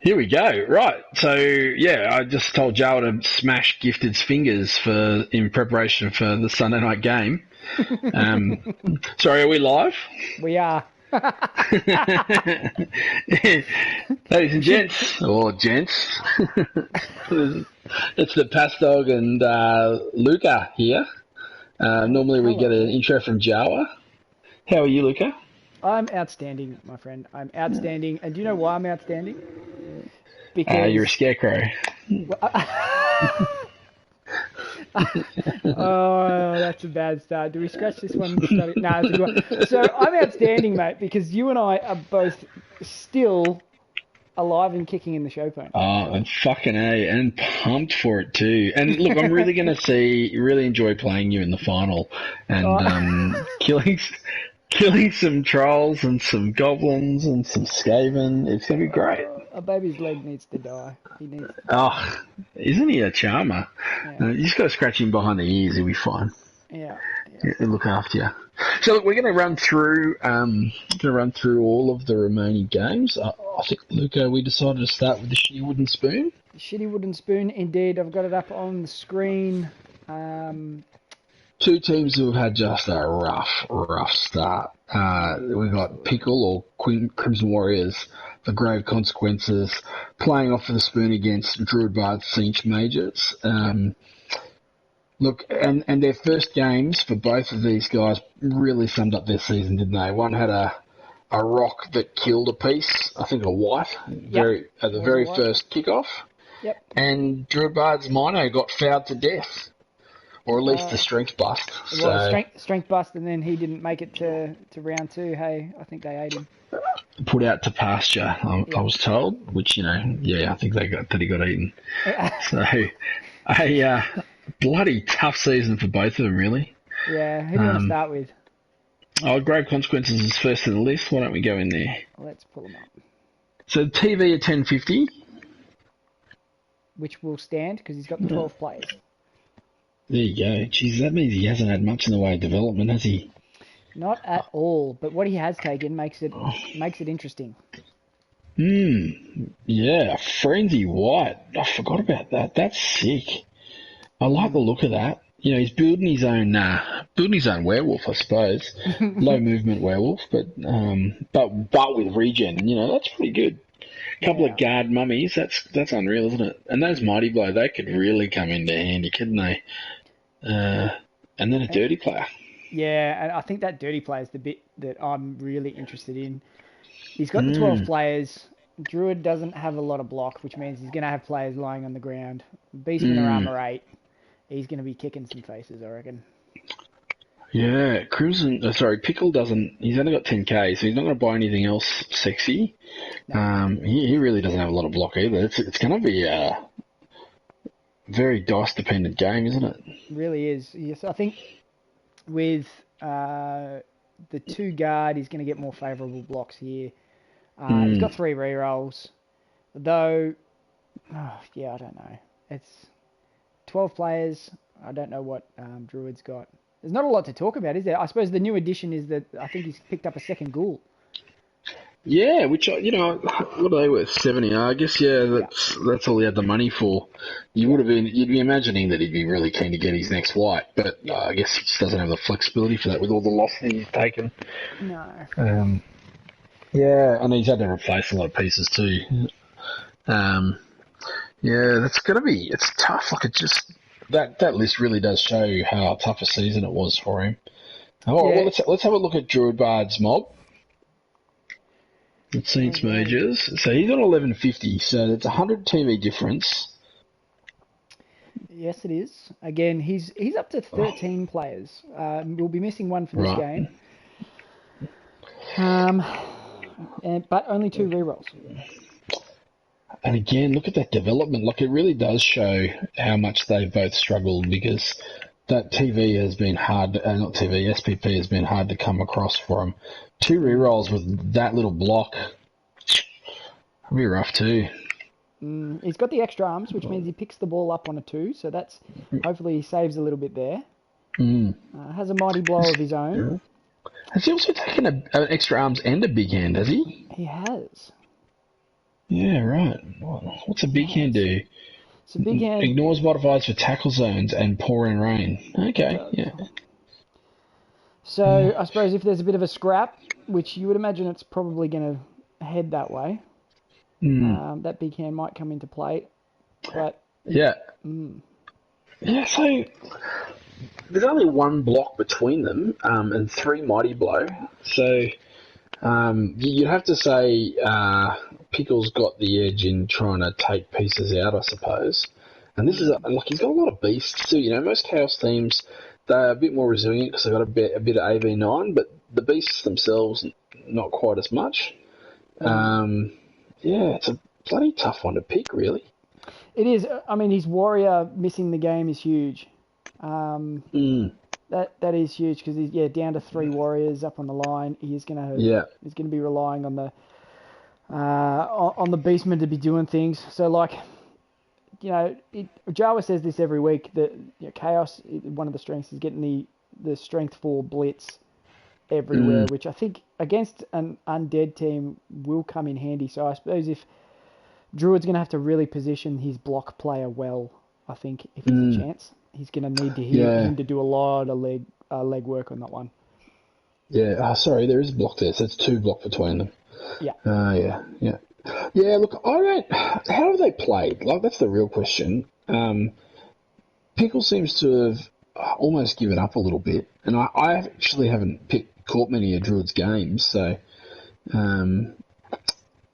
Here we go. Right. So yeah, I just told Joe to smash Gifted's fingers in preparation for the Sunday night game. Sorry, are we live? We are. Ladies and gents, or gents, it's the Passdog and Luka here. Normally we get an intro from Jawa. How are you, Luka? I'm outstanding, my friend. I'm outstanding. And do you know why I'm outstanding? Because you're a scarecrow. Oh, that's a bad start. Do we scratch this one? No, it's a good one. So I'm outstanding, mate, because you and I are both still alive and kicking in the show phone. Oh, I'm fucking A, and pumped for it too. And look, I'm really going to really enjoy playing you in the final and killing some trolls and some goblins and some skaven. It's going to be great. A baby's leg needs to die. He needs to die. Oh, isn't he a charmer? Yeah. You just got to scratch him behind the ears, he'll be fine. Yeah. He'll look after you. So look, we're going to run through all of the remaining games. I think, Luka, we decided to start with the shitty wooden spoon. Shitty wooden spoon, indeed. I've got it up on the screen. Two teams who have had just a rough start. We've got Pickle or Crimson Warriors, the Grave Consequences, playing off for the spoon against Druid Bard Cinch Majors. Look, and their first games for both of these guys really summed up their season, didn't they? One had a rock that killed a piece, I think a white, at the very first kickoff. Yep. And Druid Bard's Mino got fouled to death. Or at least the strength bust. Well, strength bust, and then he didn't make it to round two. Hey, I think they ate him. Put out to pasture, I was told, which, I think he got eaten. So, a bloody tough season for both of them, really. Yeah, who do you want to start with? Grave Consequences is first in the list. Why don't we go in there? Let's pull them up. So, TV at 1050. Which will stand, because he's got the 12 players. There you go. Jeez, that means he hasn't had much in the way of development, has he? Not at all, but what he has taken makes it interesting. Yeah, Frenzy White. I forgot about that. That's sick. I like the look of that. He's building his own werewolf, I suppose. Low movement werewolf, but with regen. That's pretty good. Couple of guard mummies. That's unreal, isn't it? And those mighty blow, they could really come into handy, couldn't they? And then a dirty player. Yeah, and I think that dirty player is the bit that I'm really interested in. He's got the 12 players. Druid doesn't have a lot of block, which means he's going to have players lying on the ground. Beastman are armor 8. He's going to be kicking some faces, I reckon. Yeah, Pickle doesn't. He's only got 10k, so he's not going to buy anything else sexy. No. He really doesn't have a lot of block either. It's going to be a very dice dependent game, isn't it? It really is. Yes, I think with the 2 guard, he's going to get more favourable blocks here. He's got 3 rerolls, though. I don't know. It's 12 players. I don't know what Druid's got. There's not a lot to talk about, is there? I suppose the new addition is that I think he's picked up a second ghoul. Yeah, which, what are they worth? 70. I guess, that's all he had the money for. You'd be imagining that he'd be really keen to get his next white, but I guess he just doesn't have the flexibility for that with all the losses he's taken. No. And he's had to replace a lot of pieces too. It's tough. That list really does show you how tough a season it was for him. Well, let's have a look at Druid Bard's mob. It's Saints Majors. So he's on 1150, so it's 100 TV difference. Yes, it is. Again, he's up to 13 players. We'll be missing one for this game. But only 2 rerolls. And again, look at that development. It really does show how much they've both struggled, because that TV has been hard, SPP has been hard to come across for him. 2 rerolls with that little block. It'll be rough too. He's got the extra arms, which means he picks the ball up on a 2, so that's hopefully he saves a little bit there. Has a mighty blow of his own. Has he also taken an extra arms and a big hand, has he? He has. Yeah, right. What's a big hand do? So big hand Ignores modifiers for tackle zones and pouring rain. Okay, does. yeah. So I suppose if there's a bit of a scrap, which you would imagine it's probably going to head that way, Mm, that big hand might come into play. But yeah. mm, Yeah, so there's only one block between them and three mighty blow. So you'd have to say Pickle's got the edge in trying to take pieces out, I suppose. And this is like he's got a lot of beasts too. You know, most chaos teams they're a bit more resilient because they've got a bit of AV9, but the beasts themselves not quite as much. Yeah, it's a bloody tough one to pick, really. it is. I mean, his warrior missing the game is huge. Mm, That is huge because he's down to 3 warriors up on the line. yeah, He's gonna be relying on the beastmen to be doing things. So like Jawa says this every week that chaos. One of the strengths is getting the strength 4 blitz everywhere, which I think against an undead team will come in handy. So I suppose if Druid's going to have to really position his block player well, I think if there's a chance, he's going to need to yeah, him to do a lot of leg work on that one. yeah. Sorry, there is a block there, so it's 2 block between them. Yeah. Yeah, yeah. Yeah, look, I don't. How have they played? Like, that's the real question. Pickle seems to have almost given up a little bit, and I actually haven't caught many of Druid's games, so how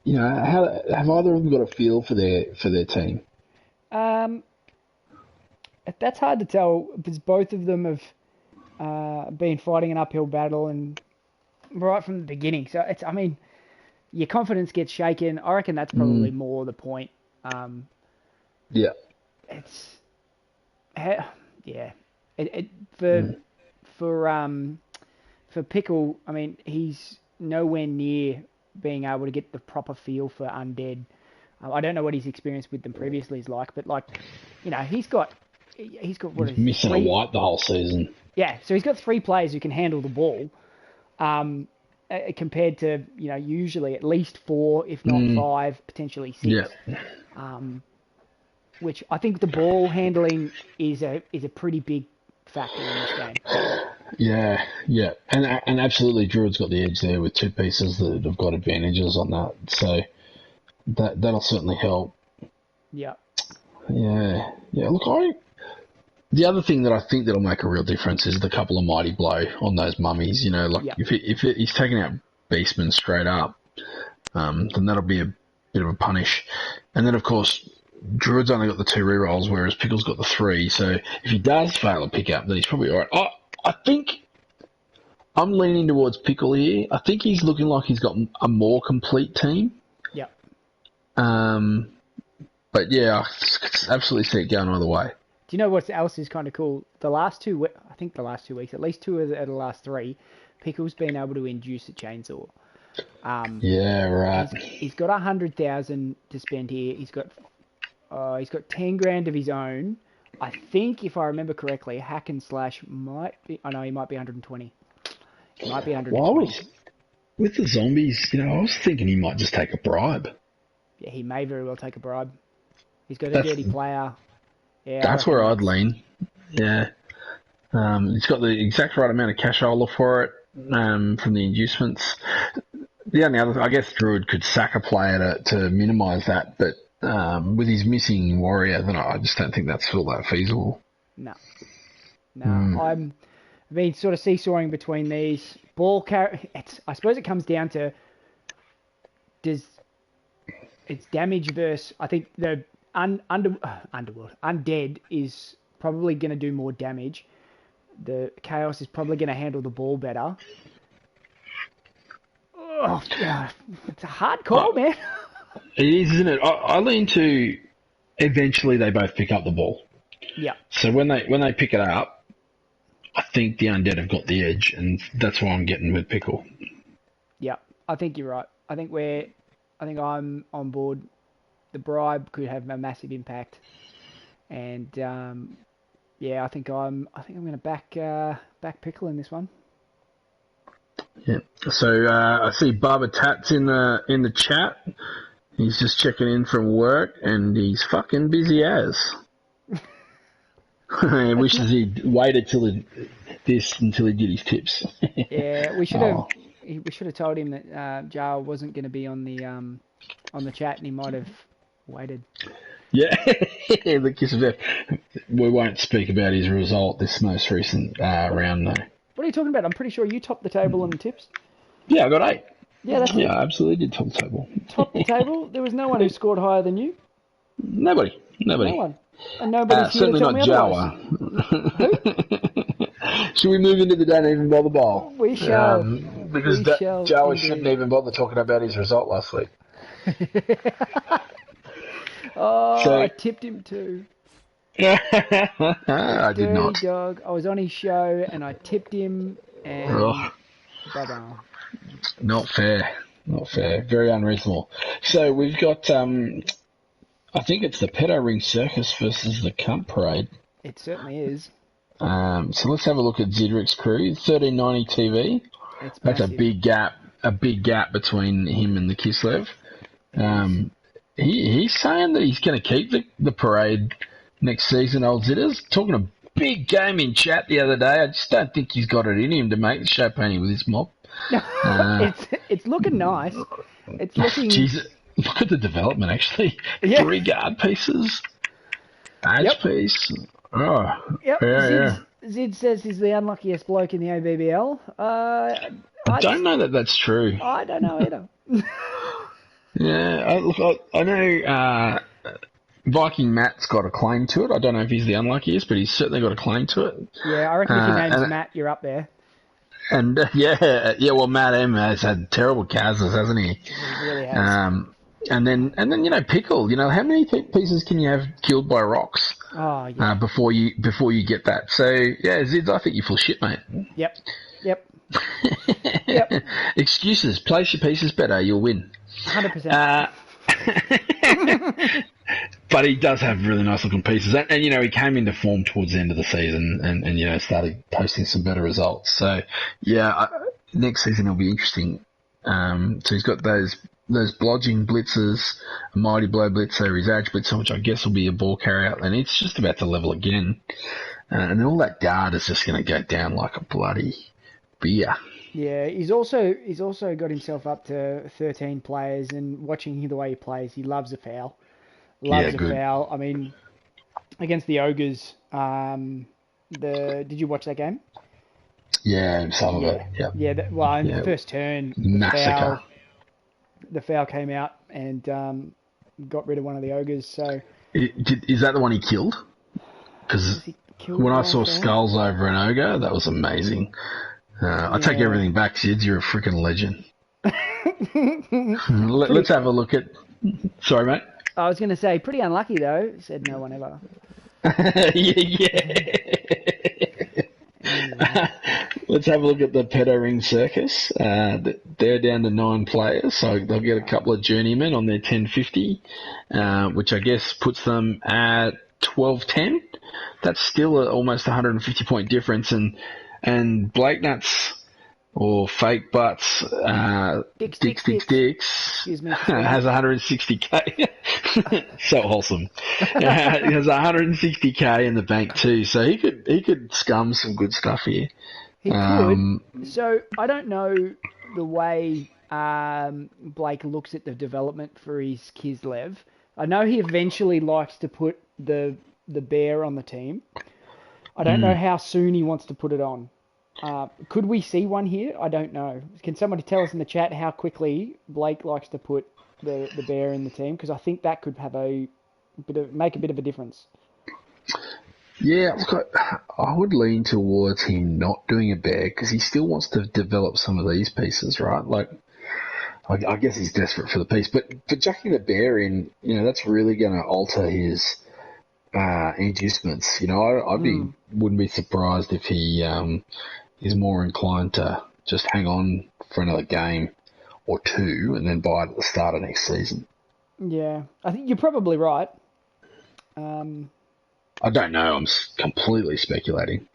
have either of them got a feel for their team? Um, that's hard to tell because both of them have been fighting an uphill battle and right from the beginning. So I mean, your confidence gets shaken. I reckon that's probably more the point. Yeah, It's yeah. For for Pickle, I mean, he's nowhere near being able to get the proper feel for undead. I don't know what his experience with them previously is like, but like, he's got what he's is it, missing a white the whole season. yeah, so he's got 3 players who can handle the ball, compared to usually at least 4, if not 5, potentially 6. Yeah, Which I think the ball handling is a pretty big factor in this game. yeah, yeah, and absolutely, Druid's got the edge there with 2 pieces that have got advantages on that, so that'll certainly help. Yeah. Yeah, yeah. Look, the other thing that I think that'll make a real difference is the couple of mighty blow on those mummies. Like Yeah. if he's taking out Beastman straight up, then that'll be a bit of a punish. And then of course, Druid's only got the 2 rerolls, whereas Pickle's got the 3. So if he does fail a pickup, then he's probably all right. I think I'm leaning towards Pickle here. I think he's looking like he's got a more complete team. Yeah. But yeah, I could absolutely see it going either way. Do you know what else is kind of cool? I think the last 2 weeks, at least 2 of the last 3, Pickle's been able to induce a chainsaw. Yeah, right. He's got 100,000 to spend here. He's got 10 grand of his own. I think, if I remember correctly, hack and slash might be. I know he might be 120. He might be 120. With the zombies, I was thinking he might just take a bribe. Yeah, he may very well take a bribe. He's got a dirty player. Yeah, that's where I'd lean. Yeah. He's got the exact right amount of cashola for it from the inducements. The only other, I guess, Druid could sack a player to minimise that, but with his missing warrior, then I just don't think that's all that feasible. No. I've been sort of seesawing between these. I suppose it comes down to it's damage versus. I think the Underworld Undead is probably going to do more damage. The Chaos is probably going to handle the ball better. Oh, yeah. It's a hard call, man. It is, isn't it? I lean to eventually they both pick up the ball. Yeah. So when they pick it up, I think the Undead have got the edge, and that's why I'm getting with Pickle. Yeah, I think you're right. I think I'm on board. The bribe could have a massive impact, and I think I'm going to back Pickle in this one. Yeah. So I see Barbara Tats in the chat. He's just checking in from work, and he's fucking busy as. He wishes he'd waited until he did his tips. Yeah, we should have told him that Jar wasn't going to be on the chat, and he might have waited. Yeah, the kiss of death. We won't speak about his result this most recent round, though. What are you talking about? I'm pretty sure you topped the table on the tips. Yeah, I got 8. Yeah, that's it. I absolutely did top the table. Top the table? There was no one who scored higher than you? Nobody. No one. And nobody's here certainly to tell not me Jawa. Should we move into the Don't Even Bother Bowl? We shall. Because Jawa shouldn't even bother talking about his result last week. I tipped him too. I did not. Dirty dog. I was on his show and I tipped him and bye-bye. Not fair. Very unreasonable. So we've got, I think it's the Pedo Ring Circus versus the Cunt Parade. It certainly is. So let's have a look at Zidrick's crew. 1390 TV. That's a big gap between him and the Kislev. He's saying that he's going to keep the parade next season, old Zitters. Talking a big game in chat the other day. I just don't think he's got it in him to make the show pony with his mob. It's looking nice. It's looking... Jeez, look at the development, actually. Yeah. 3 guard pieces. Badge piece. Oh, yep. Yeah. Zid says he's the unluckiest bloke in the OBBL. I don't know that that's true. I don't know either. Yeah, I know Viking Matt's got a claim to it. I don't know if he's the unluckiest, but he's certainly got a claim to it. Yeah, I reckon if your name's Matt, you're up there. And well, Matt M has had terrible cases, hasn't he? He really has. And then Pickle. How many pieces can you have killed by rocks? Oh yeah. Before you get that. So yeah, Zids, I think you're full shit, mate. Yep. Excuses. Place your pieces better. You'll win. 100%. But he does have really nice looking pieces, and he came into form towards the end of the season, and started posting some better results. So yeah, next season will be interesting. So he's got those blodging blitzers, a mighty blow blitzer, his edge blitzer, which I guess will be a ball carrier, and it's just about to level again. And then all that guard is just going to go down like a bloody beer. Yeah, he's also got himself up to 13 players, and watching the way he plays, he loves a foul. Foul. I mean, against the Ogres, did you watch that game? Yeah, some of it. Yep. Yeah. The first turn, massacre. The foul came out and got rid of one of the Ogres. So is that the one he killed? Because when I saw skulls over an ogre, that was amazing. I take everything back, Sids. You're a freaking legend. Let's have a look at... Sorry, mate? I was going to say, pretty unlucky, though. Said no one ever. Yeah. Let's have a look at the Pedo Ring Circus. They're down to 9 players, so they'll get a couple of journeymen on their 1050, which I guess puts them at 12-10. That's still almost 150-point difference, and Blake Nuts or Fake Butts, Dicks has 160k. So wholesome. He has 160k in the bank too, so he could scum some good stuff here. He could. So I don't know the way Blake looks at the development for his Kislev. I know he eventually likes to put the bear on the team. I don't know how soon he wants to put it on. Could we see one here? I don't know. Can somebody tell us in the chat how quickly Blake likes to put the bear in the team? Because I think that could have make a bit of a difference. Yeah, look, I would lean towards him not doing a bear because he still wants to develop some of these pieces, right? Like, I guess he's desperate for the piece, but chucking the bear in, that's really going to alter his inducements. Wouldn't be surprised if he is more inclined to just hang on for another game or two and then buy it at the start of next season. Yeah, I think you're probably right. I don't know. I'm completely speculating.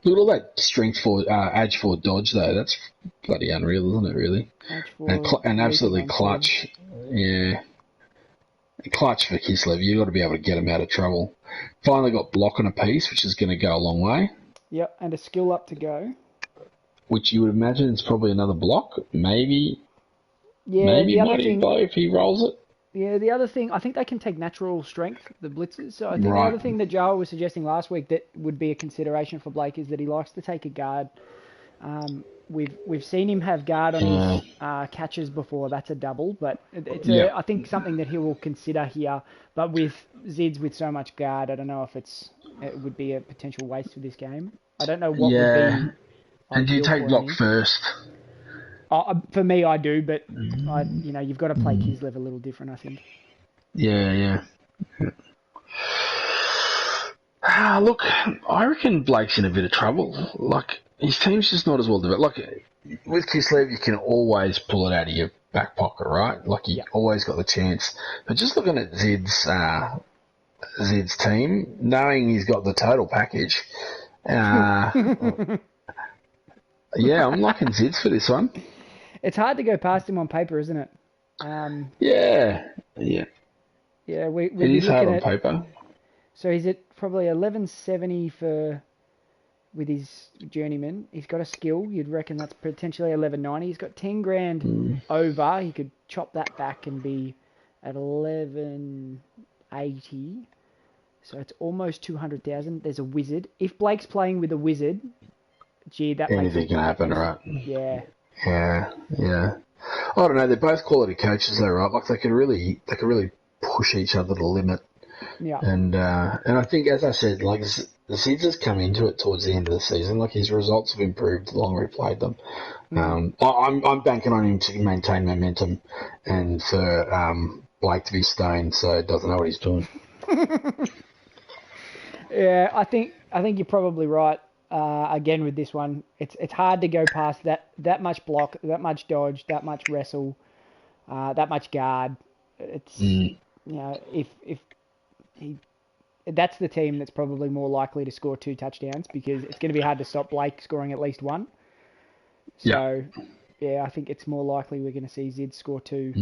Look at all that strength for edge for dodge though. That's bloody unreal, isn't it? Really, and absolutely clutch. Yeah, clutch for Kislev. You've got to be able to get him out of trouble. Finally got block on a piece, which is going to go a long way. Yep, and a skill up to go. Which you would imagine is probably another block. Maybe. Yeah, maybe the other mighty thing, blow if he rolls it. Yeah, the other thing, I think they can take natural strength, the blitzers. So I think the other thing that Joel was suggesting last week that would be a consideration for Blake is that he likes to take a guard. We've seen him have guard on his catches before. That's a double, but it's I think something that he will consider here. But with Zids with so much guard, I don't know if it would be a potential waste for this game. I don't know what would be. And do you take block first? For me, I do, but you've got to play Kislev a little different, I think. Yeah. Look, I reckon Blake's in a bit of trouble. Like, his team's just not as well developed. Like, with Kislev, you can always pull it out of your back pocket, right? Like, you always got the chance. But just looking at Zid's team, knowing he's got the total package, yeah, I'm liking Zids for this one. It's hard to go past him on paper, isn't it? Yeah. Yeah, it is hard on paper. So he's at probably 1170 with his journeyman. He's got a skill. You'd reckon that's potentially 1190. He's got 10 grand over. He could chop that back and be at 1180. So it's almost 200,000. There's a wizard. If Blake's playing with a wizard, gee, that anything can happen, right? Yeah. Yeah. I don't know. They're both quality coaches, though, right? Like they could really push each other to the limit. Yeah. And I think, as I said, like the Zids has come into it towards the end of the season. Like his results have improved the longer he played them. I'm banking on him to maintain momentum and for Blake to be stoned, so he doesn't know what he's doing. Yeah, I think you're probably right. Again with this one, it's hard to go past that much block, that much dodge, that much wrestle, that much guard. It's if that's the team that's probably more likely to score 2 touchdowns because it's going to be hard to stop Blake scoring at least 1. So I think it's more likely we're going to see Zid score 2.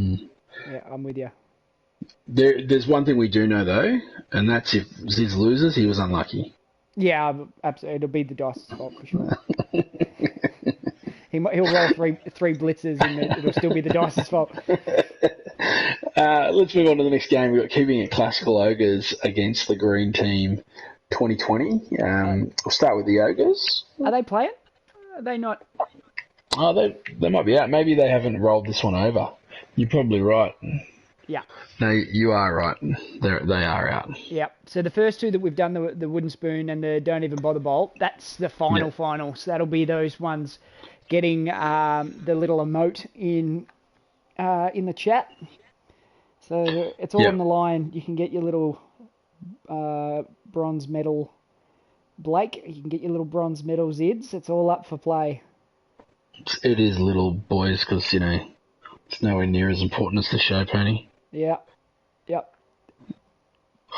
Yeah, I'm with you. There's one thing we do know though, and that's if Ziz loses, he was unlucky. Yeah, absolutely. It'll be the Dice's fault for sure. He'll roll three blitzers and it'll still be the Dice's fault. Let's move on to the next game. We've got Keeping It Classical Ogres against the Green Team 2020. We'll start with the Ogres. Are they playing? Are they not? Oh, they might be out. Maybe they haven't rolled this one over. You're probably right. Yeah. No, you are right. They are out. Yeah. So the first 2 that we've done, the Wooden Spoon and the Don't Even Bother Bowl, that's the final. So that'll be those ones getting the little emote in the chat. So it's all on the line. You can get your little bronze medal, Blake. You can get your little bronze medal, Zids. It's all up for play. It is little boys because, it's nowhere near as important as the show pony. Yeah. Yep.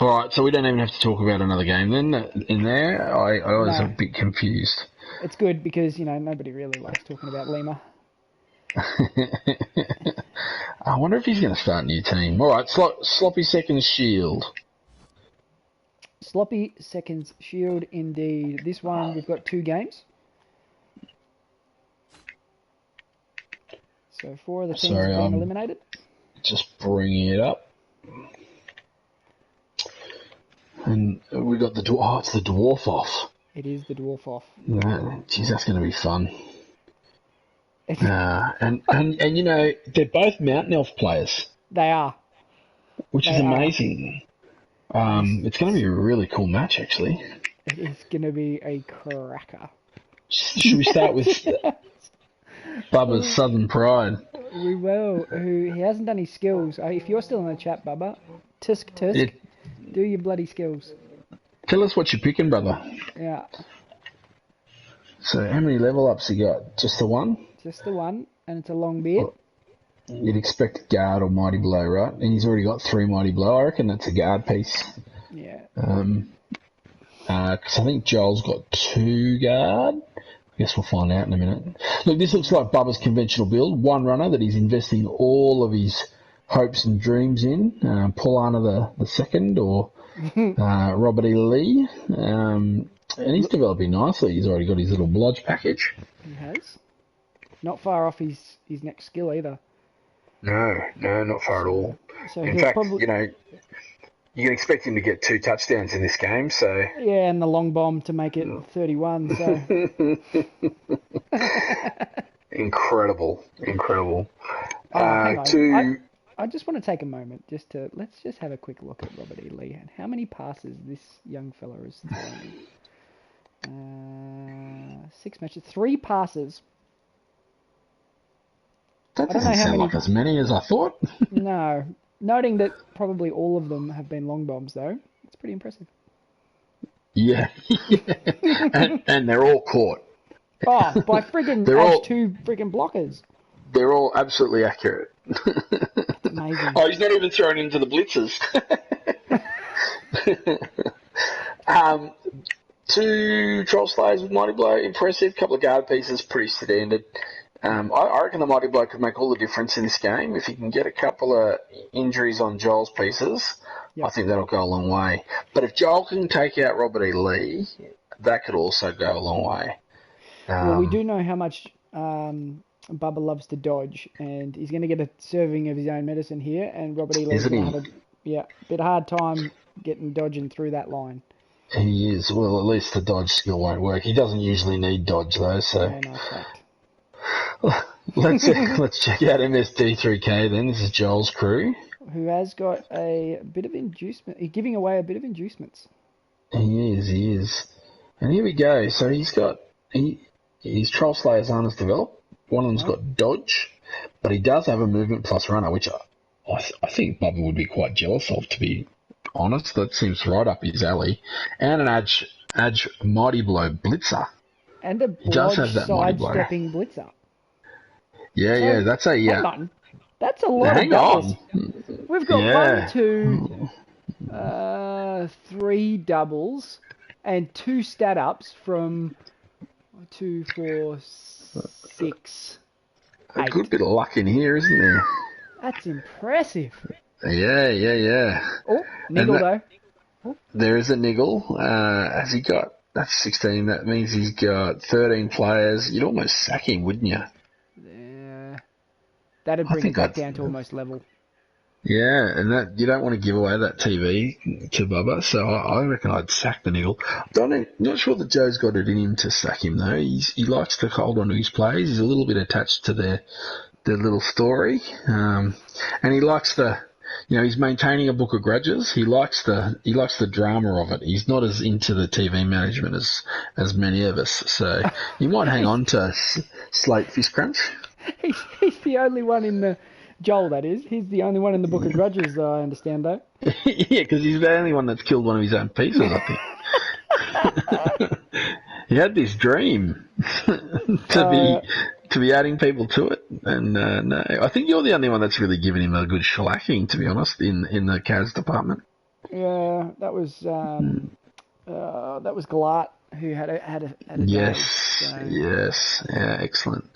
All right, so we don't even have to talk about another game then in there. I was a bit confused. It's good because, nobody really likes talking about Lima. I wonder if he's going to start a new team. All right, Sloppy Seconds Shield. Sloppy Seconds Shield, indeed. This one, we've got 2 games. So 4 of the teams have been eliminated. Just bringing it up. And we got it's the Dwarf Off. It is the Dwarf Off. Geez, that's going to be fun. And they're both Mountain Elf players. They are. Which is amazing. It's going to be a really cool match, actually. It is going to be a cracker. Should we start with Bubba's Southern Pride? We will. He hasn't done his skills. If you're still in the chat, Bubba, Tusk, do your bloody skills. Tell us what you're picking, brother. Yeah. So how many level ups you got? Just the one? Just the one, and it's a long beard. You'd expect guard or mighty blow, right? And he's already got 3 mighty blow. I reckon that's a guard piece. Yeah. And Because I think Joel's got 2 guard. I guess we'll find out in a minute. Look, this looks like Bubba's conventional build. One runner that he's investing all of his hopes and dreams in. Paulana the second or Robert E. Lee. And he's developing nicely. He's already got his little blodge package. He has. Not far off his next skill either. No, not far at all. So in fact, you can expect him to get 2 touchdowns in this game. So yeah, and the long bomb to make it 31. So incredible. Hang on. I just want to take a moment let's just have a quick look at Robert E. Lee and how many passes this young fella is throwing. 6 matches, 3 passes. That doesn't sound like as many as I thought. No. Noting that probably all of them have been long bombs, though. It's pretty impressive. Yeah. and they're all caught. Oh, by friggin' Edge 2 friggin' blockers. They're all absolutely accurate. Amazing. Oh, he's not even thrown into the blitzers. 2 Troll Slayers with Mighty Blow, impressive. Couple of guard pieces, pretty standard. I reckon the Mighty Blow could make all the difference in this game. If he can get a couple of injuries on Joel's pieces, I think that'll go a long way. But if Joel can take out Robert E. Lee, that could also go a long way. Well, we do know how much Bubba loves to dodge, and he's going to get a serving of his own medicine here, and Robert E. Lee's going to have a bit hard time dodging through that line. He is. Well, at least the dodge skill won't work. He doesn't usually need dodge, though, so... Yeah, no fact. Let's check out MSD3K then. This is Joel's crew. Who has got a bit of inducement. He's giving away a bit of inducements. He is. And here we go. So he's got... His Troll Slayers aren't as developed. One of them's got dodge, but he does have a movement plus runner, which I think Bubba would be quite jealous of, to be honest. That seems right up his alley. And an Edge Mighty Blow blitzer. And a blodge sidestepping blitzer. Yeah, that's a... Hang on. That's a lot of doubles. We've got 1, 2, 3 doubles and 2 stat ups from 2, 4, 6, 8. A good bit of luck in here, isn't there? That's impressive. Yeah. Oh, niggle though. There is a niggle. Has he got... That's 16. That means he's got 13 players. You'd almost sack him, wouldn't you? Yeah. That'd bring it back down to almost level. Yeah, and that you don't want to give away that TV to Bubba, so I reckon I'd sack the niggle. Not sure that Joe's got it in him to sack him, though. He likes to hold on to his plays. He's a little bit attached to their little story. And he likes he's maintaining a book of grudges. He likes the drama of it. He's not as into the TV management as many of us. So you might hang on to Slate Fist Crunch. He's the only one in the Joel. That is, he's the only one in the book of grudges. I understand, though. Yeah, because he's the only one that's killed one of his own pieces. I think he had this dream to be adding people to it, and no, I think you're the only one that's really given him a good shellacking, to be honest, in the Kaz department. Yeah, that was Galat who had a yes, day, so. Yes, yeah, excellent.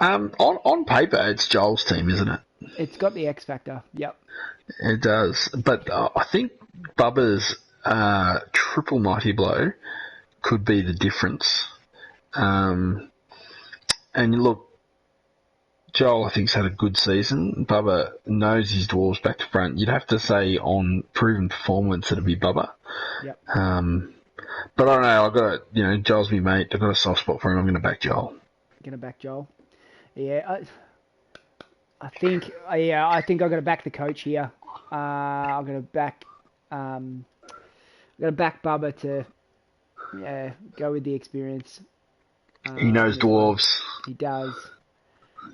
On paper, it's Joel's team, isn't it? It's got the X factor. Yep. It does, but I think Bubba's triple Mighty Blow could be the difference. And look, Joel, I think, has had a good season. Bubba knows his dwarves back to front. You'd have to say on proven performance it'd be Bubba. Yep. But I don't know. I've got Joel's my mate. I've got a soft spot for him. I'm going to back Joel. Yeah, I think I've got to back the coach here. I'm going to back Bubba to go with the experience. He knows dwarves. He does.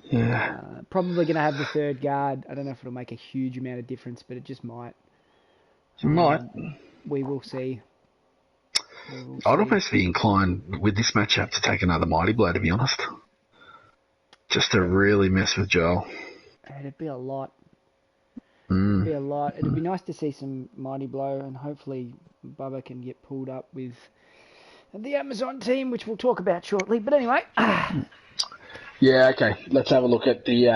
Yeah. Probably going to have the third guard. I don't know if it'll make a huge amount of difference, but it just might. It might. We will see. I'd almost be inclined with this matchup to take another Mighty Blow, to be honest. Just to really mess with Joel. It'd be a lot. Be a lot. It'd be nice to see some Mighty Blow, and hopefully Bubba can get pulled up with the Amazon team, which we'll talk about shortly. But anyway. Yeah, okay. Let's have a look at the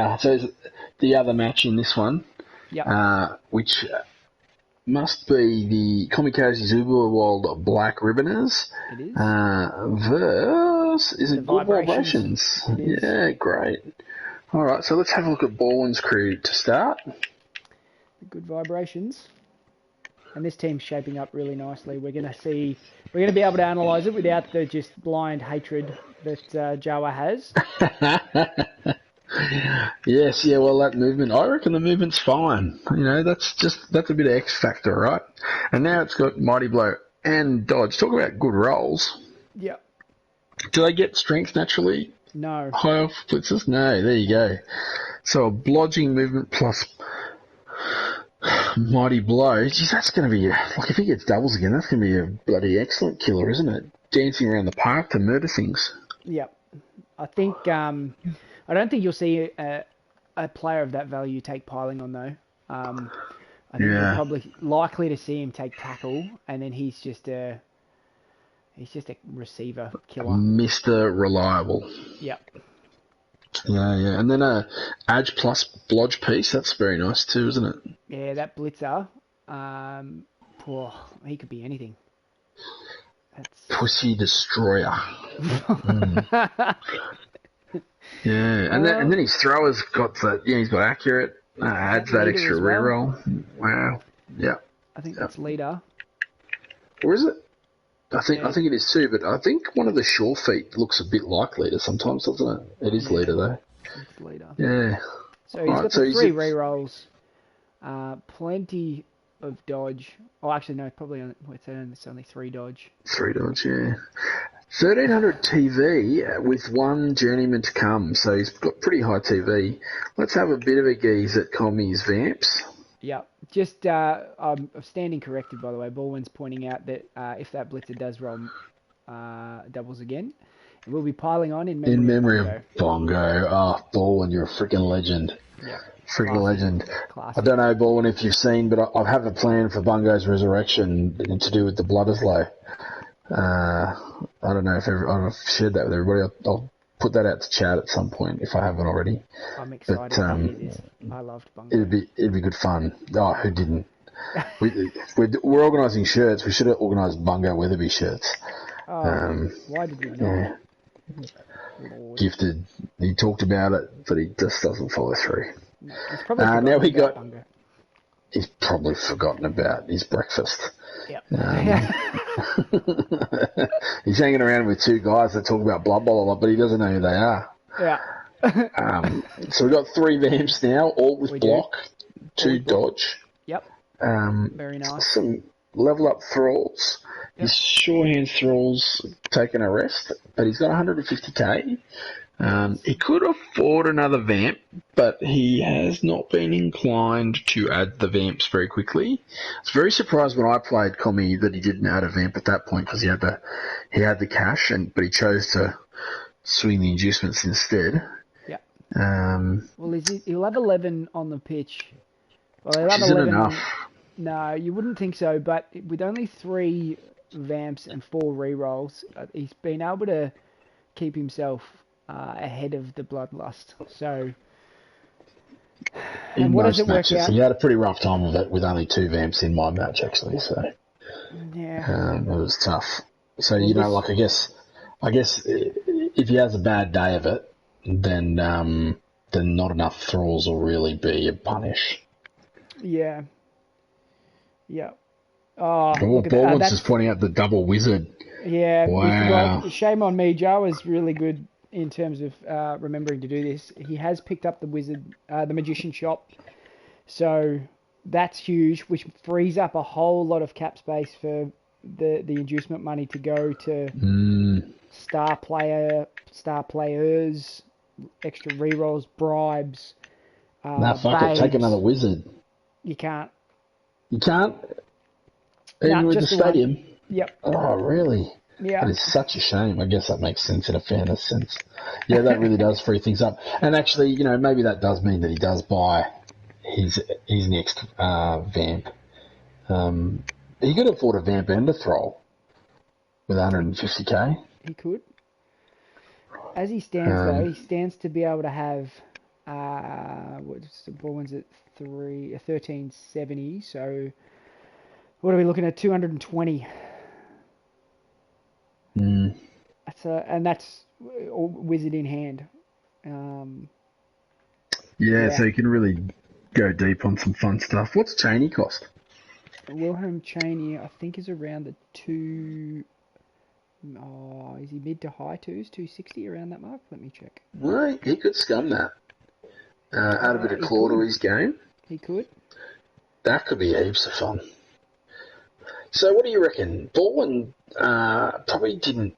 other match in this one. Yeah. Which must be the Kamikaze Uberworld Black Ribboners. It is. Is it Good Vibrations? Yeah, great. All right, so let's have a look at Baldwin's crew to start. The Good Vibrations. And this team's shaping up really nicely. We're going to be able to analyse it without the just blind hatred that Jawa has. Yes, yeah, well, that movement, I reckon the movement's fine. You know, that's a bit of X factor, right? And now it's got Mighty Blow and Dodge. Talk about good rolls. Yeah. Do they get strength naturally? No. High off blitzers? No, there you go. So a blodging movement plus Mighty Blow. Geez, that's going to be, like, if he gets doubles again, that's going to be a bloody excellent killer, isn't it? Dancing around the park to murder things. Yeah. I think, I don't think you'll see a player of that value take piling on, though. I think you're probably likely to see him take tackle, and then he's just a receiver killer. Mr. Reliable. Yeah. Yeah. And then Edge plus Blodge piece, that's very nice too, isn't it? Yeah, that blitzer, he could be anything. That's... Pussy Destroyer. Yeah, and then his thrower's got that. Yeah, he's got accurate. Adds that extra reroll. Wow. Yeah. I think that's leader. Or is it? I think it is too. But I think one of the sure feet looks a bit like leader sometimes, doesn't it? It is leader though. It's leader. Yeah. So he's got the 3 rerolls. Plenty of dodge. Oh, actually no, probably it's only 3 dodge. 3 dodge, yeah. 1300 TV with 1 journeyman to come, so he's got pretty high TV. Let's have a bit of a geeze at Commie's Vamps. Yeah, just I'm standing corrected, by the way. Baldwin's pointing out that if that blitzer does roll doubles again, it will be piling on in memory of Bongo. Oh, Baldwin, you're a freaking legend. Yeah. Freaking legend. Classic. I don't know, Baldwin, if you've seen, but I have a plan for Bungo's resurrection to do with the Bloodislow. I don't know if I've shared that with everybody. I'll put that out to chat at some point if I haven't already. I'm excited to hear this. I loved Bungo. It'd be good fun. Oh, who didn't? We're organising shirts. We should have organised Bungo Weatherby shirts. Why did we not? Yeah. Gifted. He talked about it, but he just doesn't follow through. No, he's He's probably forgotten about his breakfast. Yep. He's hanging around with 2 guys that talk about Blood Bowl a lot, but he doesn't know who they are. Yeah. So we've got 3 vamps now, all with block, 2 dodge. Yep. Very nice. Some level up thralls. Yep. His Shorehand thralls taking a rest, but he's got 150k. He could afford another vamp, but he has not been inclined to add the vamps very quickly. I was very surprised when I played Commie that he didn't add a vamp at that point because he had the cash, but he chose to swing the inducements instead. Yeah. Well, he'll have 11 on the pitch. Well, he'll have isn't 11. Enough. No, you wouldn't think so, but with only 3 vamps and 4 rerolls, he's been able to keep himself ahead of the Bloodlust. So, in what does it work out? He had a pretty rough time of it with only 2 vamps in my match, actually. So, yeah, it was tough. So, well, I guess if he has a bad day of it, then not enough thralls will really be a punish. Yeah. Yeah. Oh, Baldwin's just pointing out the double wizard. Yeah. Wow. Shame on me. Joe was really good in terms of remembering to do this. He has picked up the wizard, the magician shop. So that's huge, which frees up a whole lot of cap space for the inducement money to go to star players, extra rerolls, bribes. Fuck it. Take another wizard. You can't. You can't? Even with the stadium? One. Yep. Oh, really? Yeah. That is such a shame. I guess that makes sense in a fairness sense. Yeah, that really does free things up. And actually, maybe that does mean that he does buy his next vamp. He could afford a vamp and a thrall with 150k. He could. As he stands, though, he stands to be able to have what's the ball one's at 1370. So what are we looking at? 220. That's wizard in hand. So you can really go deep on some fun stuff. What's Cheney cost? Wilhelm Cheney, I think, is around the two. Oh, is he mid to high twos? 260 around that mark? Let me check. Well, he could scum that. Add a bit of claw to his game. He could. That could be heaps of fun. So what do you reckon? Baldwin probably didn't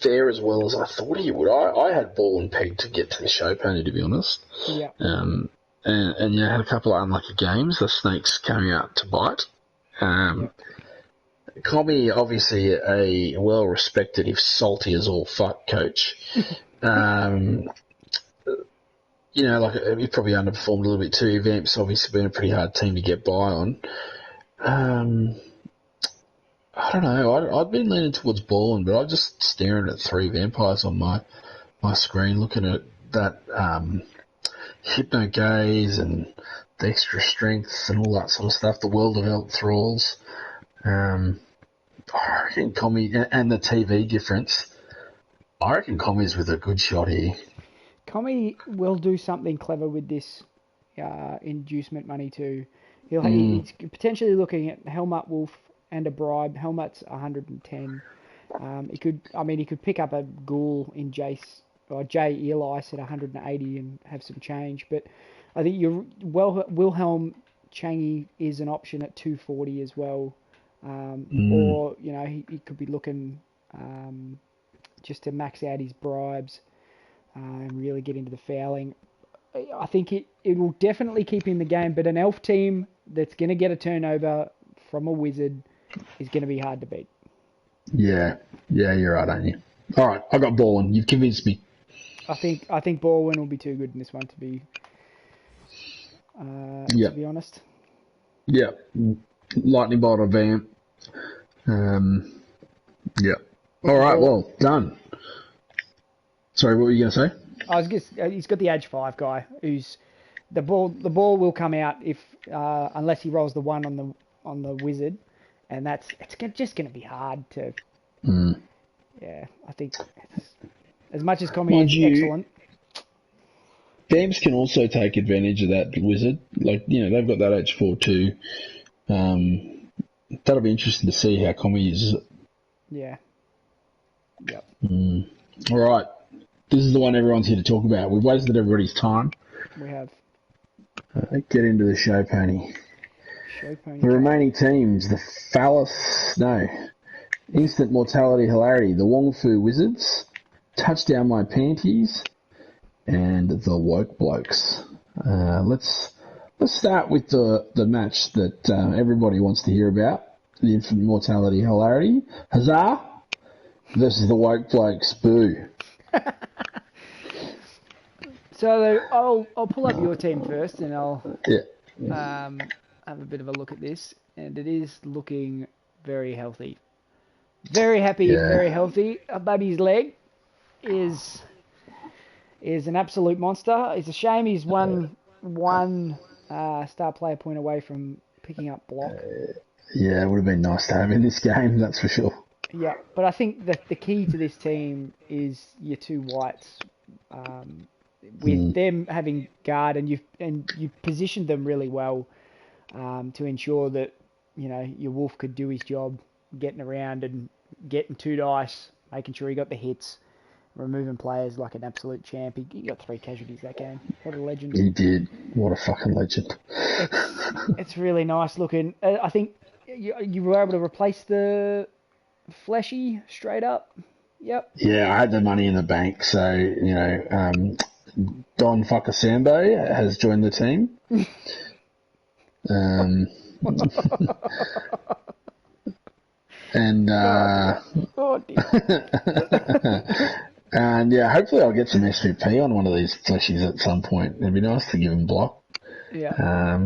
fare as well as I thought he would. I had Baldwin pegged to get to the show pony, to be honest. Yeah. And had a couple of unlucky games. The snakes coming out to bite. Comey, obviously a well-respected, if salty as all fuck, coach. He probably underperformed a little bit too. Vamp's obviously been a pretty hard team to get by on. I don't know. I'd been leaning towards Ballin, but I'm just staring at 3 vampires on my screen, looking at that hypno gaze and the extra strength and all that sort of stuff. The well-developed thralls. I reckon Comey and the TV difference. I reckon Comey's with a good shot here. Comey will do something clever with this inducement money too. He's potentially looking at Helmut Wolf and a bribe. Helmut's 110. He could pick up a ghoul in Jace or Jay Elias at 180 and have some change. But I think Wilhelm Changi is an option at 240 as well. Or he could be looking just to max out his bribes and really get into the fouling. I think it will definitely keep in the game, but an elf team that's going to get a turnover from a wizard is going to be hard to beat. Yeah, you're right, aren't you? All right, I got Baldwin. You've convinced me. I think Baldwin will be too good in this one to be honest. Yeah, lightning bolt or vamp. All right, well done. Sorry, what were you going to say? He's got the Edge 5 guy who's the ball will come out if unless he rolls the 1 on the wizard, and it's just going to be hard to. Yeah, I think as much as Comey is excellent. Vamps can also take advantage of that wizard. They've got that H4 too. That'll be interesting to see how Comey uses it. Yeah. Yep. All right. This is the one everyone's here to talk about. We've wasted everybody's time. We have. Get into the show pony. The remaining teams, the Instant Mortality Hilarity, the Wong Fu Wizards, Touchdown My Panties, and the Woke Blokes. Let's start with the match that everybody wants to hear about, the Infant Mortality Hilarity. Huzzah! Versus the Woke Blokes. Boo. So I'll pull up your team first, and I'll have a bit of a look at this, and it is looking very healthy. Very happy, very healthy. Buddy's leg is an absolute monster. It's a shame he's one star player point away from picking up block. It would have been nice to have in this game, that's for sure. Yeah, but I think that the key to this team is your 2 whites. With them having guard, and you've positioned them really well to ensure that your Wolf could do his job, getting around and getting 2 dice, making sure he got the hits, removing players like an absolute champ. He got 3 casualties that game. What a legend! He did. What a fucking legend! It's really nice looking. I think you were able to replace the fleshy straight up. Yep. Yeah, I had the money in the bank, so Don Fuckasambo has joined the team. And and hopefully I'll get some SVP on one of these fleshies at some point. It'd be nice to give him block. Yeah.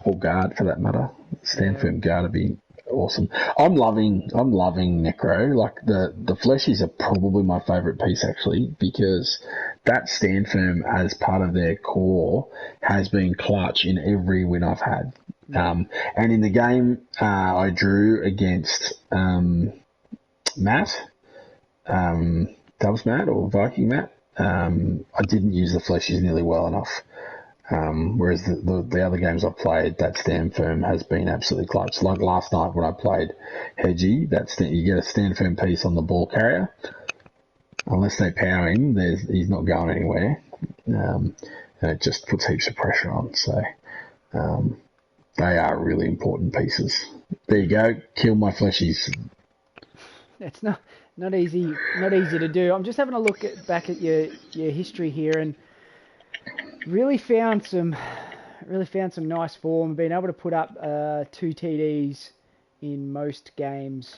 Or guard for that matter. Stand Yeah. firm guard would be awesome. I'm loving Necro. Like the fleshies are probably my favourite piece actually, because that stand firm as part of their core has been clutch in every win I've had. And in the game I drew against Matt, Dubs Matt or Viking Matt, I didn't use the fleshies nearly well enough. Whereas the other games I've played, that stand firm has been absolutely clutch. Like last night when I played Hedgie, you get a stand firm piece on the ball carrier. Unless they power him, he's not going anywhere. And it just puts heaps of pressure on. So they are really important pieces. There you go. Kill my fleshies. It's not easy to do. I'm just having a look back at your history here, and really found some nice form. Being able to put up 2 TDs in most games,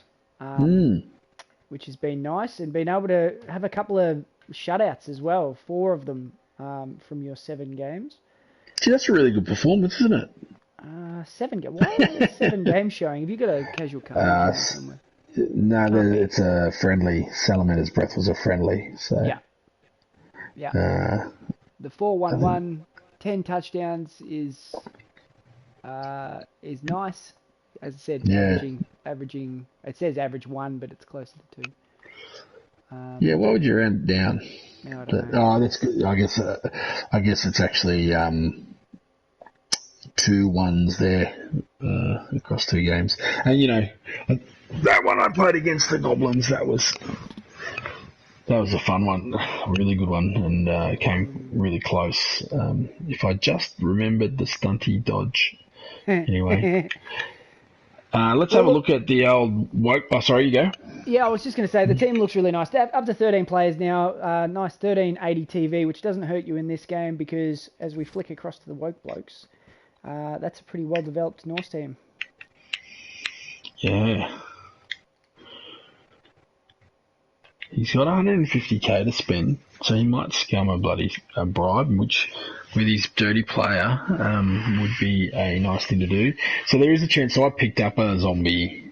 which has been nice, and being able to have a couple of shutouts as well, 4 of them from your 7 games. Gee, that's a really good performance, isn't it? 7 games. Why are there 7 games showing? Have you got a casual card somewhere? No, it's a friendly. Salamander's Breath was a friendly. So yeah. The 4-1-1, 10 touchdowns is nice. As I said, averaging. It says average 1, but it's closer to 2. What would you round it down? I don't know. That's good. I guess it's actually 2 1s there across 2 games. And that one I played against the Goblins, that was a fun one, a really good one, and came really close. If I just remembered the stunty dodge. Anyway. Let's have a look at the old woke. Oh, sorry, you go. Yeah, I was just going to say, the team looks really nice. They have up to 13 players now. Nice 1380 TV, which doesn't hurt you in this game because as we flick across to the woke blokes, that's a pretty well-developed Norse team. Yeah. He's got 150k to spend, so he might scum a bloody bribe, which with his dirty player would be a nice thing to do. So there is a chance. So I picked up a zombie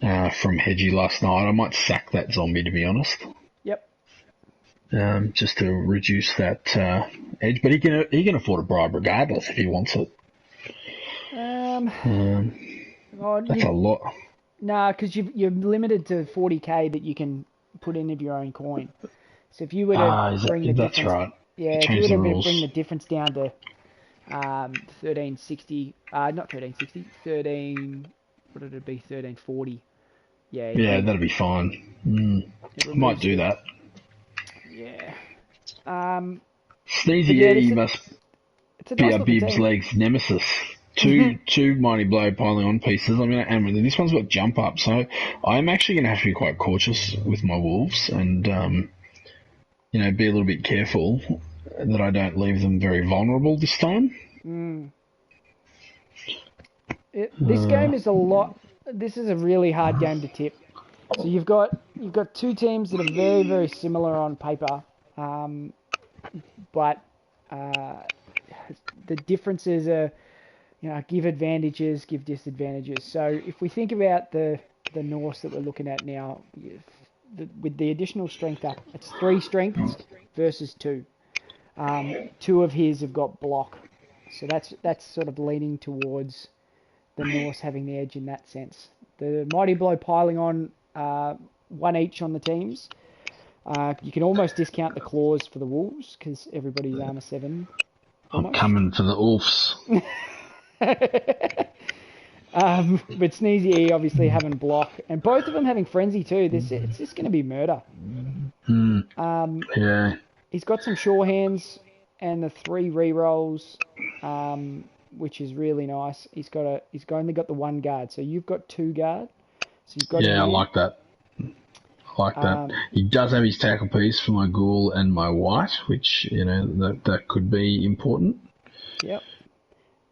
from Hedgie last night. I might sack that zombie, to be honest. Yep. Just to reduce that edge, but he can afford a bribe regardless if he wants it. That's a lot. Nah, because you're limited to 40k that you can put in of your own coin. So if you were to bring the difference, right. Yeah, if you were to bring the difference down to 1360, not 1360, 13. What would it be? 1340. Yeah. Yeah, that'd be fine. I might do that. Yeah. Sneezy E must be a Bib's legs nemesis. Two mighty blow piling on pieces. I mean, and this one's got jump up, so I'm actually going to have to be quite cautious with my wolves and be a little bit careful that I don't leave them very vulnerable this time. This game is a lot. This is a really hard game to tip. So you've got 2 teams that are very, very similar on paper, but the differences are, give advantages, give disadvantages. So if we think about the Norse that we're looking at now, with the additional strength up, it's 3 strengths versus 2. 2 of his have got block, so that's sort of leaning towards the Norse having the edge in that sense. The mighty blow piling on 1 each on the teams. You can almost discount the claws for the wolves because everybody's armor 7. I'm coming for the wolves. But Sneezy E obviously having block, and both of them having frenzy too. It's just going to be murder. Yeah. He's got some sure hands and the 3 rerolls, which is really nice. He's only got the 1 guard, so you've got 2 guard. So you've got I like that. He does have his tackle piece for my ghoul and my white, which that could be important. Yep.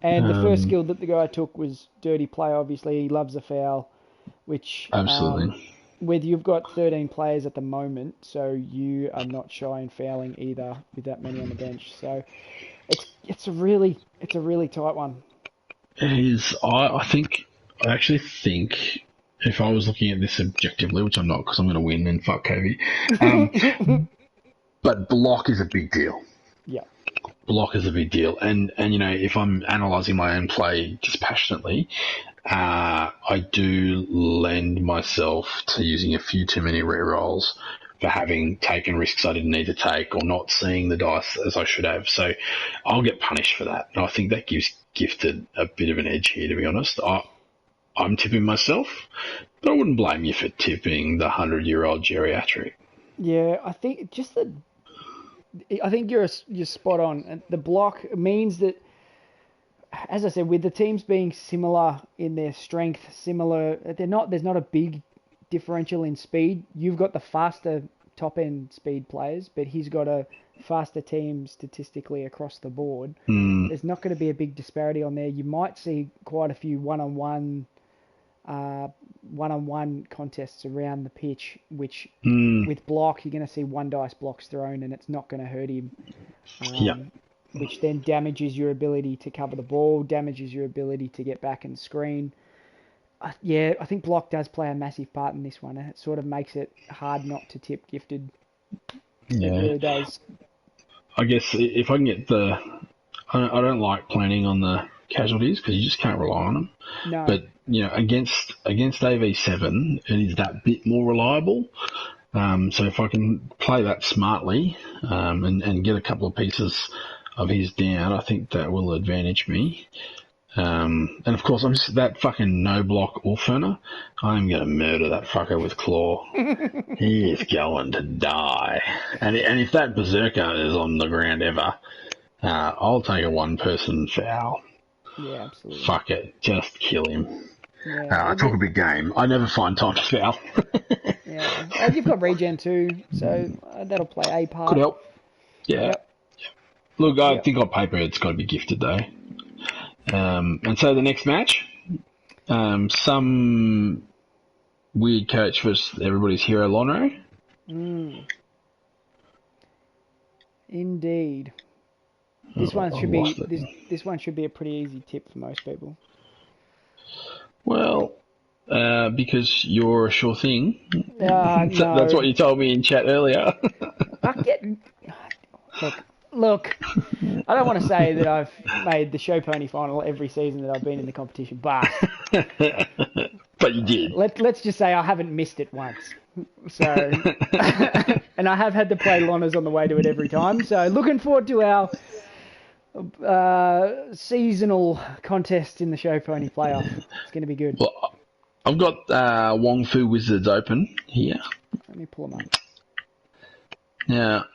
And the first skill that the guy took was dirty play. Obviously, he loves a foul, which absolutely. with you've got 13 players at the moment, so you are not shy in fouling either with that many on the bench. So it's a really tight one. It is. I actually think if I was looking at this objectively, which I'm not because I'm going to win and fuck Kobe, but block is a big deal. Yeah. Block is a big deal, and if I'm analysing my own play dispassionately, I do lend myself to using a few too many rerolls for having taken risks I didn't need to take or not seeing the dice as I should have. So I'll get punished for that. And I think that gives Gifted a bit of an edge here, to be honest. I'm tipping myself, but I wouldn't blame you for tipping the 100-year-old geriatric. Yeah, I think I think you're spot on. The block means that, as I said, with the teams being similar in their strength, there's not a big differential in speed. You've got the faster top end speed players, but he's got a faster team statistically across the board. There's not going to be a big disparity on there. You might see quite a few one-on-one contests around the pitch, which with block you're going to see one dice blocks thrown and it's not going to hurt him. Which then damages your ability to cover the ball, damages your ability to get back and screen. I think block does play a massive part in this one, and it sort of makes it hard not to tip Gifted. Yeah. It really does. I guess if I can get I don't like planning on the casualties because you just can't rely on them. No. But, against AV7, it is that bit more reliable. So if I can play that smartly and get a couple of pieces of his down, I think that will advantage me. And of course, I'm just that fucking no block Orferner. I'm going to murder that fucker with Claw. He is going to die. And if that Berserker is on the ground ever, I'll take a one-person foul. Yeah, absolutely. Fuck it. Just kill him. Yeah, talk a big game. I never find time to foul. Yeah. And you've got regen too, so that'll play a part. Could help. Yeah. Yep. Look, I think on paper it's got to be Gifted though. And so the next match, some weird coach versus everybody's hero Lonro. Indeed. This one should be a pretty easy tip for most people. Well, because you're a sure thing. No. That's what you told me in chat earlier. Look, I don't want to say that I've made the show pony final every season that I've been in the competition, but but you did. Let's just say I haven't missed it once. So, and I have had to play Loners on the way to it every time. So, looking forward to our seasonal contest in the show pony playoff. It's going to be good. Well, I've got Wong Fu Wizards open here. Let me pull them up. Now,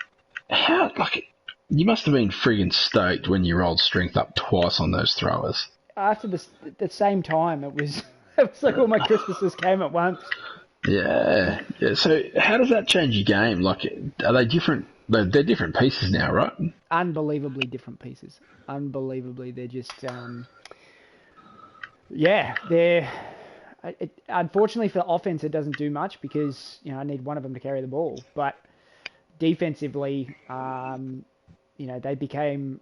you must have been friggin' stoked when you rolled strength up twice on those throwers. After the same time, it was like all my Christmases came at once. Yeah. So how does that change your game? Like, are they different? They're different pieces now, right? Unbelievably different pieces. Unbelievably, they're just they're. Unfortunately for the offense, it doesn't do much because I need one of them to carry the ball. But defensively, they became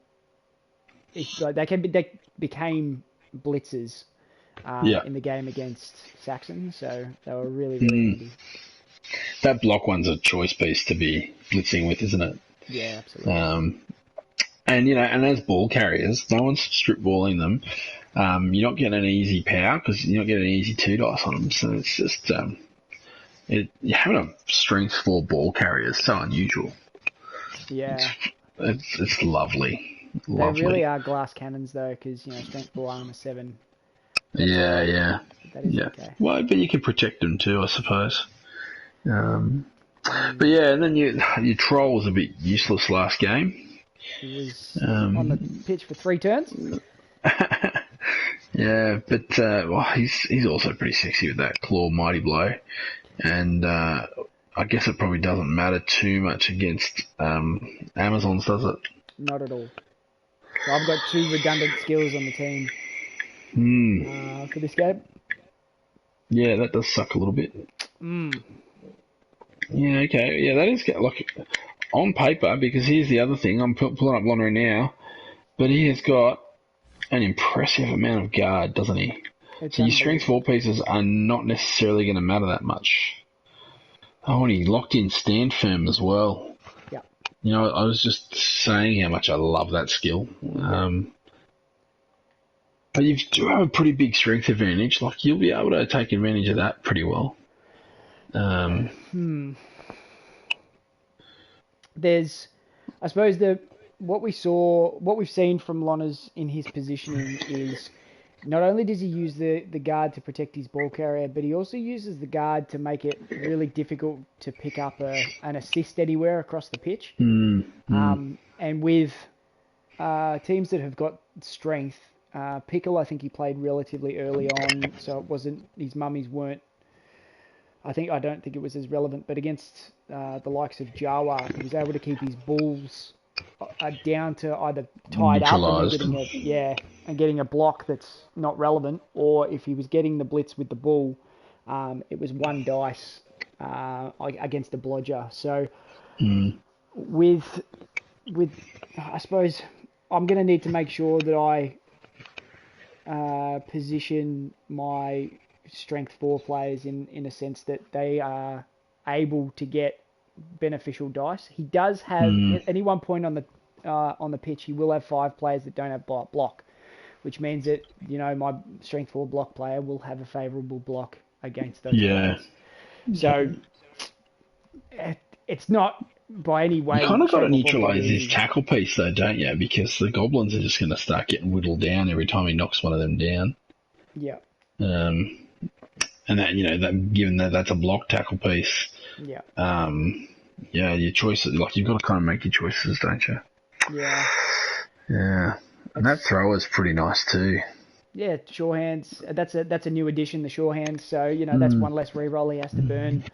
blitzers in the game against Saxon, so they were really handy. That block one's a choice piece to be blitzing with, isn't it? Yeah, absolutely. And as ball carriers, no one's strip balling them. You're not getting an easy power because you're not getting an easy 2 dice on them. So it's just having a strength 4 ball carrier is so unusual. Yeah, it's lovely. They really are glass cannons though, because strength 4 armor 7. Yeah. That is okay. Well, but you can protect them too, I suppose. But yeah, and then your troll was a bit useless last game. He was on the pitch for 3 turns. Yeah, but he's also pretty sexy with that claw mighty blow, and I guess it probably doesn't matter too much against Amazons, does it? Not at all. So I've got 2 redundant skills on the team for this game. Yeah, that does suck a little bit. Yeah, okay. Yeah, that is like on paper, because here's the other thing. I'm pulling up Lonnery now, but he has got an impressive amount of guard, doesn't he? It's So your strength unbelievable. 4 pieces are not necessarily going to matter that much. Oh, and he locked in stand firm as well. Yeah. You know, I was just saying how much I love that skill. But you do have a pretty big strength advantage. Like, you'll be able to take advantage of that pretty well. There's, I suppose what we've seen from Lonners in his positioning is not only does he use the guard to protect his ball carrier, but he also uses the guard to make it really difficult to pick up an assist anywhere across the pitch. And with teams that have got strength, Pickle, I think he played relatively early on, so it wasn't, his mummies weren't, I don't think it was as relevant, but against the likes of Jawa, he was able to keep his balls down to either tied up and getting a block that's not relevant, or if he was getting the blitz with the ball, it was one dice against a blodger. So with I suppose I'm going to need to make sure that I position my strength 4 players in a sense that they are able to get beneficial dice. He does have at any one point on the pitch, he will have 5 players that don't have block, which means that, you know, my strength 4 block player will have a favourable block against those players. So it's not by any way. You kind of got to neutralise his tackle piece, though, don't you? Because the goblins are just going to start getting whittled down every time he knocks one of them down. Yeah. And that, you know, that given that that's a block tackle piece. Yeah. Your choices, like, you've got to kind of make your choices, don't you? Yeah. Yeah. And that throw is pretty nice too. Yeah, sure hands. That's a new addition, the sure hands. So, you know, that's one less reroll he has to burn.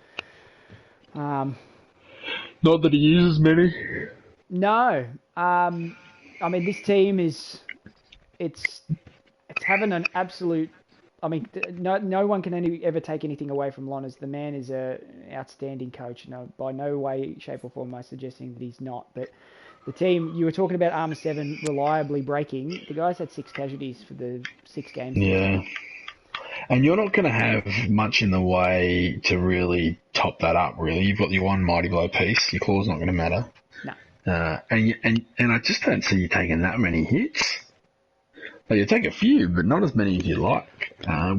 Not that he uses many. No. I mean, this team it's having an absolute. I mean, no one can ever take anything away from Lonners. The man is an outstanding coach. No, by no way, shape or form am I suggesting that he's not. But the team, you were talking about Armour 7 reliably breaking. The guys had 6 casualties for the 6 games. Yeah. And you're not going to have much in the way to really top that up, really. You've got your one Mighty Blow piece. Your claw's not going to matter. No. And I just don't see you taking that many hits. Like, you take a few, but not as many as you like,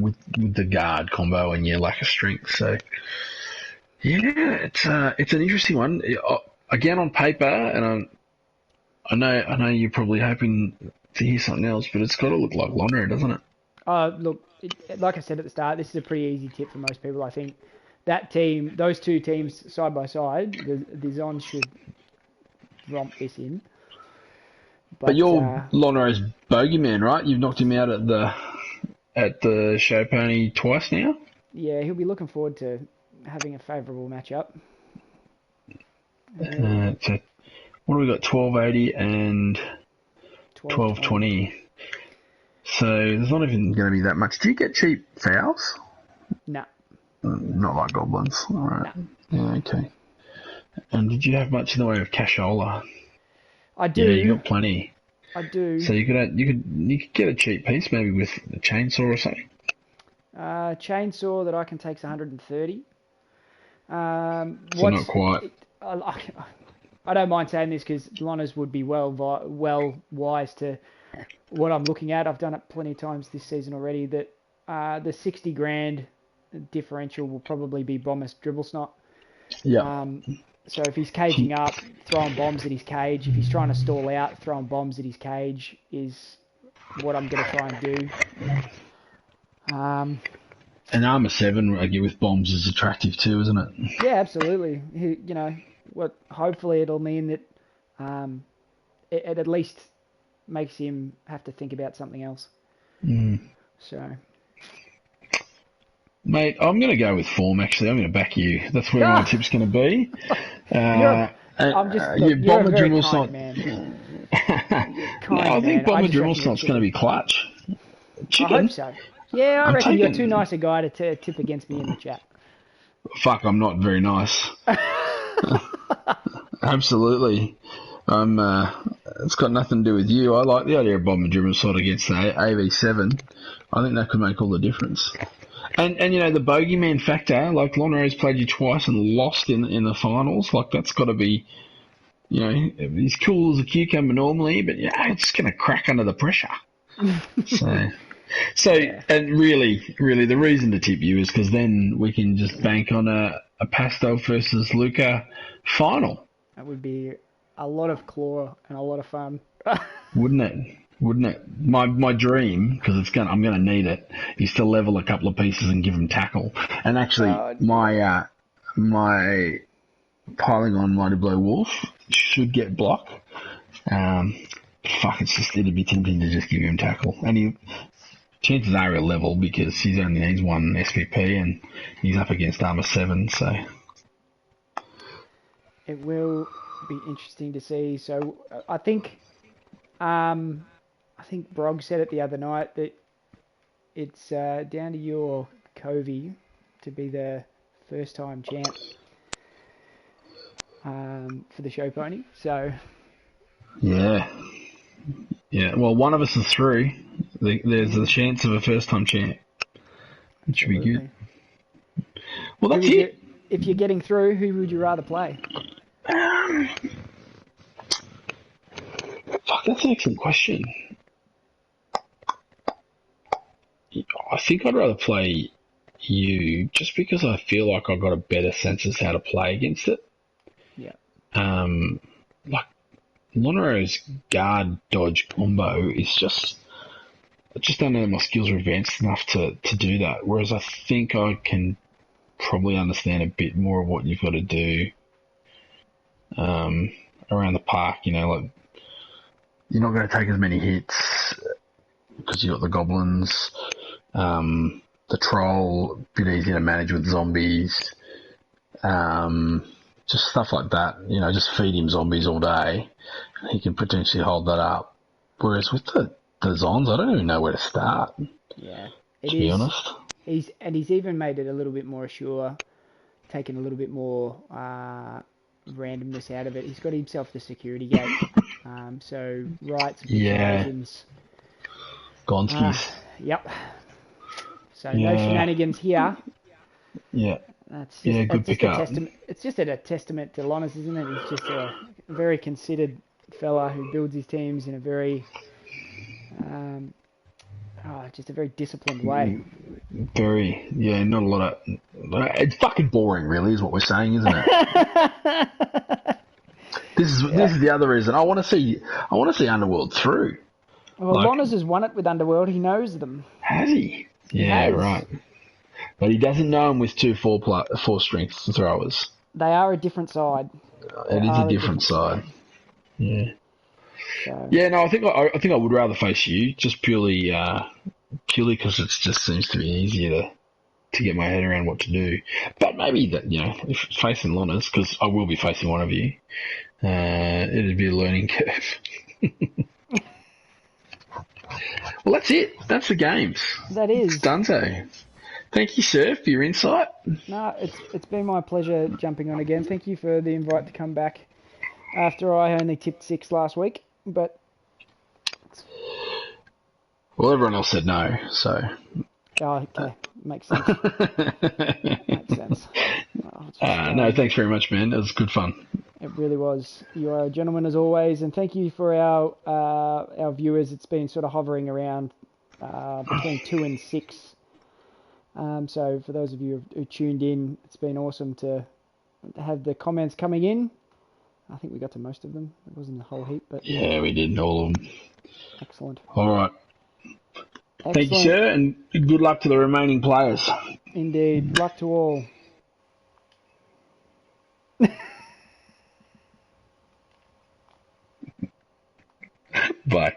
with the guard combo and your lack of strength. So, yeah, it's an interesting one. Again, on paper, and I know you're probably hoping to hear something else, but it's got to look like Lonnery, doesn't it? Look, like I said at the start, this is a pretty easy tip for most people. I think that team, those two teams side by side, the Zons should romp this in. But you're Lonnery's bogeyman, right? You've knocked him out at the show pony twice now. Yeah, he'll be looking forward to having a favourable matchup. So what do we got? 1280 and 1220. So there's not even going to be that much. Do you get cheap fouls? No. Not like goblins. All right. No. Yeah, okay. And did you have much in the way of cashola? I do. Yeah, you got plenty. I do. So you could get a cheap piece maybe with a chainsaw or something. Chainsaw that I can take's 130. So not quite. I don't mind saying this because Lonners would be well wise to what I'm looking at. I've done it plenty of times this season already. That the 60 grand differential will probably be Bomber's Dribble Snot. Yeah. So if he's caging up, throwing bombs at his cage. If he's trying to stall out, throwing bombs at his cage is what I'm going to try and do. And Armour 7 with bombs is attractive too, isn't it? Yeah, absolutely. Hopefully it'll mean that it at least makes him have to think about something else. So, mate, I'm going to go with form. Actually, I'm going to back you. That's where my tip's going to be. Bomber Dribble Snot, man. I think Bomber Dribble Snot's going to be clutch. Chicken. I hope so. Yeah, I reckon you're too nice a guy to tip against me in the chat. Fuck, I'm not very nice. Absolutely. It's got nothing to do with you. I like the idea of Bob Madriman sort of against the AV7. I think that could make all the difference. And the bogeyman factor, like Lonro's played you twice and lost in the finals, like that's got to be, he's cool as a cucumber normally, but it's going to crack under the pressure. So Yeah. And really, the reason to tip you is because then we can just bank on a Passdog versus Luka final. That would be a lot of claw and a lot of fun. Wouldn't it? My dream, because I'm gonna need it, is to level a couple of pieces and give them tackle. And actually, my piling on Mighty Blow Wolf should get block. It'd be tempting to just give him tackle, and chances are he'll level because he's only needs one SPP and he's up against armor 7. So it will be interesting to see. So I think Brog said it the other night that it's down to your Covey to be the first time champ for the show pony. So yeah. Well, one of us is through. There's a chance of a first time champ, which should be good. Well, that's it. If you're getting through, who would you rather play? That's an excellent question. I think I'd rather play you just because I feel like I've got a better sense of how to play against it. Yeah. Like Lonoro's guard dodge combo is I just don't know my skills are advanced enough to do that. Whereas I think I can probably understand a bit more of what you've got to do around the park. Like you're not going to take as many hits because you've got the goblins, the troll, a bit easier to manage with zombies, just stuff like that. Just feed him zombies all day. He can potentially hold that up. Whereas with the Zons, I don't even know where to start. Yeah, to be honest. He's even made it a little bit more sure, taken a little bit more randomness out of it. He's got himself the security gate. So rights, persuasions. Gonskis. Yep. So no shenanigans here. Yeah. That's just, good pickup. It's just a testament to Lonis, isn't it? He's just a very considered fella who builds his teams in a very, just a very disciplined way. Very, not a lot of. It's fucking boring, really, is what we're saying, isn't it? This is the other reason I want to see Underworld through. Well, Lonis has won it with Underworld. He knows them. Has he? Yeah, right. But he doesn't know them with 2 4 strength throwers. They are a different side. It is a different side. Yeah. So. Yeah, no, I think I would rather face you just purely because it just seems to be easier to get my head around what to do. But maybe that if facing Lonis, because I will be facing one of you, it'd be a learning curve. Well, that's it. That's the games. That is. It's donezo. Thank you, sir, for your insight. No, it's been my pleasure jumping on again. Thank you for the invite to come back after I only tipped 6 last week. But well, everyone else said no, so. Oh, okay. Makes sense. Makes sense. No, thanks very much, man. It was good fun. It really was. You are a gentleman as always, and thank you for our viewers. It's been sort of hovering around between 2 and 6. So for those of you who tuned in, it's been awesome to have the comments coming in. I think we got to most of them. It wasn't a whole heap, but yeah, we did all of them. Excellent. All right. Excellent. Thank you, sir, and good luck to the remaining players. Indeed. Luck to all. Bye.